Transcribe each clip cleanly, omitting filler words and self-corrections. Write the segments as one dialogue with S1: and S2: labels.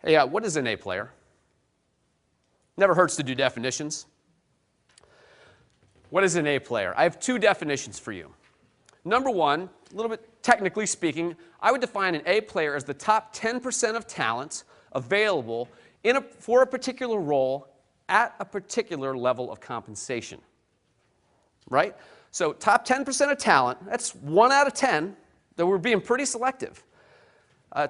S1: Hey, what is an A player? Never hurts to do definitions. What is an A player? I have two definitions for you. Number one, a little bit technically speaking, I would define an A player as the top 10% of talent available for a particular role at a particular level of compensation. Right? So top 10% of talent, that's 1 out of 10, that we're being pretty selective.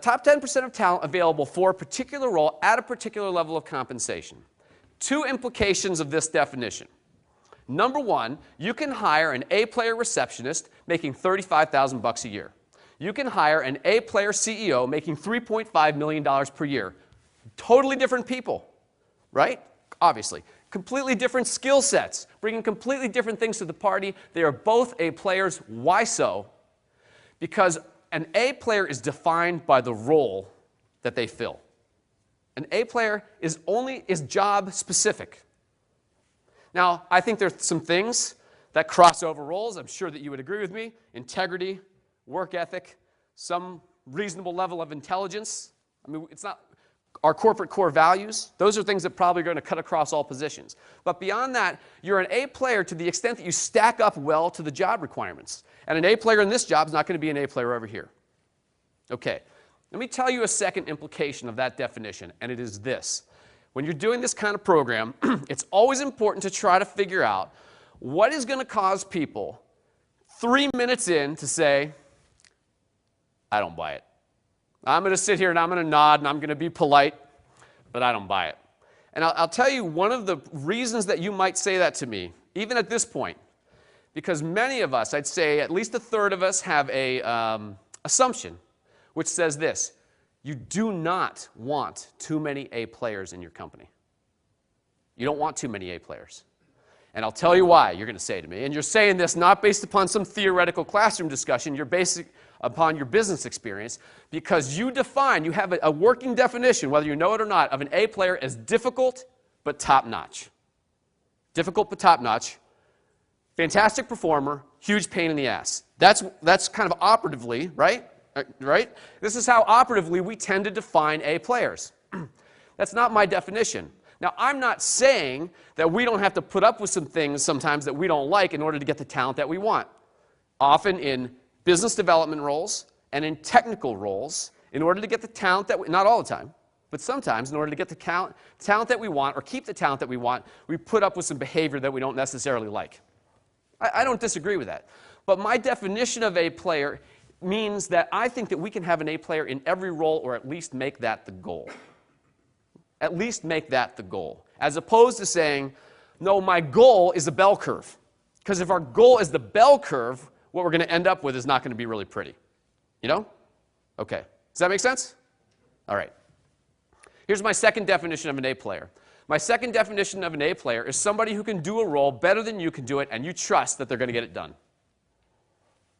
S1: Top 10% of talent available for a particular role at a particular level of compensation. Two implications of this definition. Number one, you can hire an A-player receptionist making $35,000 a year. You can hire an A-player CEO making $3.5 million per year. Totally different people, right? Obviously. Completely different skill sets, bringing completely different things to the party. They are both A players. Why so? Because an A player is defined by the role that they fill. An A player is job specific. Now, I think there's some things that cross over roles. I'm sure that you would agree with me. Integrity, work ethic, some reasonable level of intelligence. I mean, it's not our corporate core values. Those are things that probably are going to cut across all positions. But beyond that, you're an A player to the extent that you stack up well to the job requirements. And an A player in this job is not going to be an A player over here. Okay, let me tell you a second implication of that definition, and it is this. When you're doing this kind of program, it's always important to try to figure out what is going to cause people 3 minutes in to say, I don't buy it. I'm going to sit here and I'm going to nod and I'm going to be polite, but I don't buy it. And I'll tell you one of the reasons that you might say that to me, even at this point, because many of us, I'd say at least a third of us, have a assumption which says this: you do not want too many A players in your company. You don't want too many A players. And I'll tell you why, you're going to say to me. And you're saying this not based upon some theoretical classroom discussion. You're based upon your business experience, because you have a working definition, whether you know it or not, of an A player as difficult but top-notch. Difficult but top-notch. Fantastic performer, huge pain in the ass. That's kind of operatively, right? Right? This is how operatively we tend to define A players. That's not my definition. Now, I'm not saying that we don't have to put up with some things sometimes that we don't like in order to get the talent that we want. Often in business development roles and in technical roles, in order to get the talent that not all the time, but sometimes in order to get the talent that we want or keep the talent that we want, we put up with some behavior that we don't necessarily like. I don't disagree with that. But my definition of A player means that I think that we can have an A player in every role, or at least make that the goal. At least make that the goal. As opposed to saying, no, my goal is a bell curve. Because if our goal is the bell curve, what we're going to end up with is not going to be really pretty. You know? Okay. Does that make sense? All right. Here's my second definition of an A player. My second definition of an A player is somebody who can do a role better than you can do it, and you trust that they're going to get it done.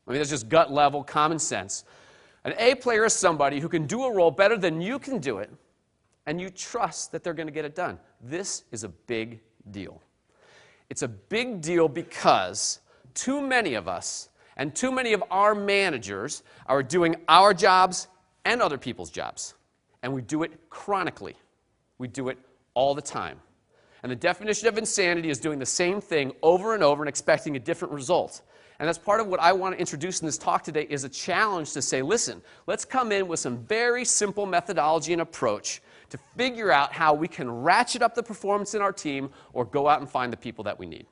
S1: I mean, that's just gut level, common sense. An A player is somebody who can do a role better than you can do it, and you trust that they're going to get it done. This is a big deal. It's a big deal because too many of us and too many of our managers are doing our jobs and other people's jobs. And we do it chronically. We do it all the time. And the definition of insanity is doing the same thing over and over and expecting a different result. And that's part of what I want to introduce in this talk today, is a challenge to say, listen, let's come in with some very simple methodology and approach to figure out how we can ratchet up the performance in our team or go out and find the people that we need.